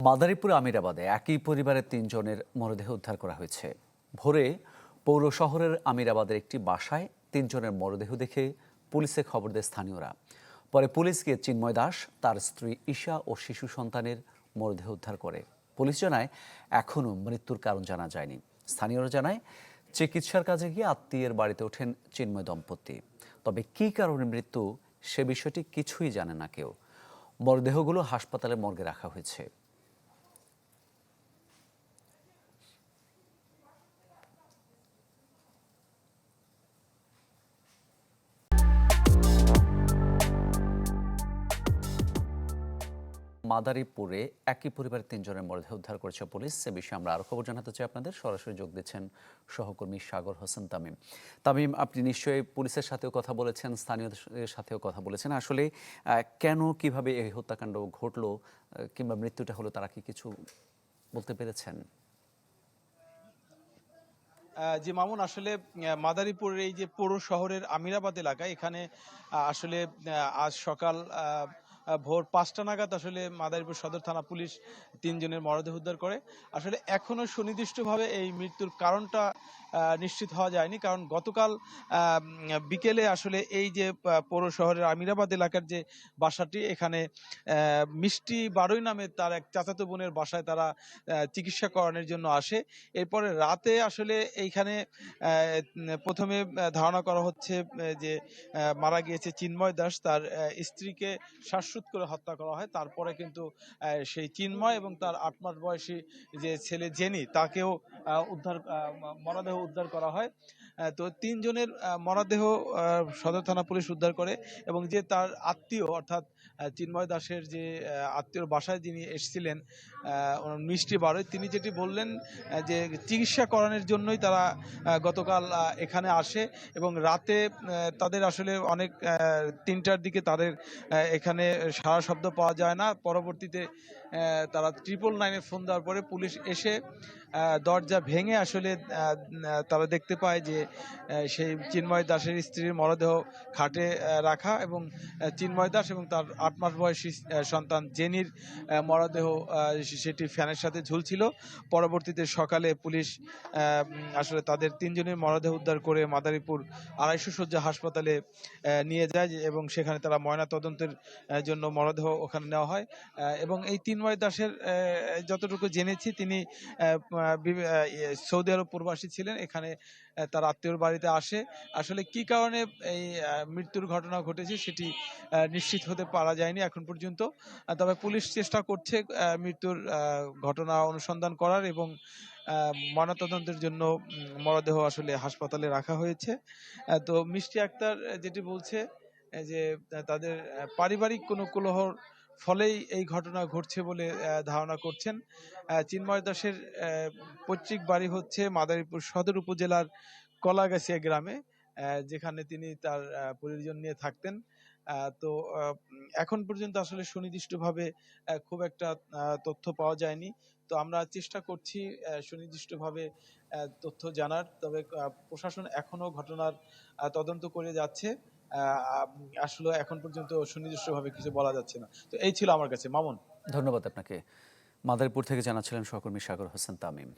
মাদারীপুর আমিরাবাদে একই পরিবারের ৩ জনের মরদেহ উদ্ধার করা হয়েছে। ভোরে পৌর শহরের আমিরাবাদের একটি বাসায় ৩ জনের মরদেহ দেখে পুলিশে খবর দেয় স্থানীয়রা। পরে পুলিশ গিয়ে চিন্ময় দাস, তার স্ত্রী ঈশা ও শিশু সন্তানের মরদেহ উদ্ধার করে। পুলিশ জানায় এখনও মৃত্যুর কারণ জানা যায়নি। স্থানীয়রা জানায় চিকিৎসার কাজে গিয়ে আত্মীয়ের বাড়িতে ওঠেন চিন্ময় দম্পতি। তবে কী কারণে মৃত্যু সে বিষয়টি কিছুই জানে না কেউ। মরদেহগুলো হাসপাতালের মর্গে রাখা হয়েছে। মাদারীপুরে একই পরিবারের ৩ জনের মরদেহ উদ্ধার করেছে পুলিশ। সে বিষয়ে আমরা আরও খবর জানাতে চাই আপনাদের। সরাসরি যোগ দিচ্ছেন সহকর্মী সাগর হোসেন তামিম। তামিম, আপনি নিশ্চয়ই পুলিশের সাথেও কথা বলেছেন, স্থানীয়দের সাথেও কথা বলেছেন। আসলে কেন কিভাবে এই হত্যাকাণ্ড ঘটলো কিংবা মৃত্যুটা হলো, তারা কি কিছু বলতে পেরেছেন? জি মামুন, আসলে মাদারীপুরের এই যে পৌর শহরের আমিরাবাদ এলাকায় এখানে আসলে আজ সকাল ভোর ৫টা নাগাদ আসলে মাদারীপুর সদর থানা পুলিশ ৩ জনের মরদেহ উদ্ধার করে। আসলে এখনো সুনির্দিষ্টভাবে এই মৃত্যুর কারণটা নিশ্চিত হওয়া যায়নি, কারণ গতকাল বিকেলে আসলে এই যে পৌর শহরের আমিরাবাদ এলাকার যে বাসাটি, এখানে মিষ্টি বারুই নামে তার এক চাচাতো বোনের বাসায় তারা চিকিৎসা করানোর জন্য আসে। এরপরে রাতে আসলে এইখানে প্রথমে ধারণা করা হচ্ছে যে মারা গিয়েছে চিন্ময় দাস, তার স্ত্রীকে শ্বাসরোধ করে হত্যা করা হয়। তারপরে কিন্তু সেই চিন্ময় এবং তার ৮ মাস বয়সী যে ছেলে জেনি, তাকেও মরদেহ উদ্ধার করা হয়। তো ৩ জনের মরদেহ সদর থানা পুলিশ উদ্ধার করে, এবং যে তার আত্মীয় অর্থাৎ চিন্ময় দাসের যে আত্মীয়র বাসায় যিনি এসেছিলেন মিষ্টি বারোই, তিনি যেটি বললেন যে চিকিৎসা করানোর জন্যই তারা গতকাল এখানে আসে, এবং রাতে তাদের আসলে অনেক ৩টার দিকে তাদের এখানে সারা শব্দ পাওয়া যায় না। পরবর্তীতে তারা 999-এ ফোন দেওয়ার পরে পুলিশ এসে দরজা ভেঙে আসলে তারা দেখতে পায় যে সেই চিন্ময় দাসের স্ত্রীর মরদেহ খাটে রাখা, এবং চিন্ময় দাস এবং তার ৮ মাস বয়সী সন্তান জেনির মরদেহ সেটি ফ্যানের সাথে ঝুলছিল। পরবর্তীতে সকালে পুলিশ আসলে তাদের ৩ জনের মরদেহ উদ্ধার করে মাদারীপুর ২৫০ শয্যা হাসপাতালে নিয়ে যায়, এবং সেখানে তারা ময়নাতদন্তের জন্য মরদেহ ওখানে নেওয়া হয়। এবং এই চিন্ময় দাসের যতটুকু জেনেছি, তিনি সৌদি আরব প্রবাসী ছিলেন। এখানে তার আত্মীয়র বাড়িতে আসে। আসলে কি কারণে এই মৃত্যুর ঘটনা ঘটেছে সেটি নিশ্চিত হতে পারা যায়নি এখন পর্যন্ত। তবে পুলিশ চেষ্টা করছে মৃত্যুর ঘটনা অনুসন্ধান করার, এবং ময়নাতদন্তের জন্য মরদেহ আসলে হাসপাতালে রাখা হয়েছে। তো মিষ্টি আক্তার যেটি বলছে যে তাদের পারিবারিক কোনো কলহর ফলেই এই ঘটনা ঘটছে বলে ধারণা করছেন। চিন্ময় দাসের পৈতৃক বাড়ি হচ্ছে মাদারীপুর সদর উপজেলার কলাগাছিয়া গ্রামে, যেখানে তিনি তার পরিজন নিয়ে থাকতেন। তো এখন পর্যন্ত আসলে সুনির্দিষ্টভাবে খুব একটা তথ্য পাওয়া যায়নি। তো আমরা চেষ্টা করছি সুনির্দিষ্টভাবে তথ্য জানার। তবে প্রশাসন এখনো ঘটনার তদন্ত করে যাচ্ছে। আসলে এখন পর্যন্ত সুনির্দিষ্টভাবে কিছু বলা যাচ্ছে না। তো এই ছিল আমার কাছে, মামুন। ধন্যবাদ আপনাকে। মাদারীপুর থেকে জানাচ্ছিলেন সহকর্মী সাগর হোসেন তামিম।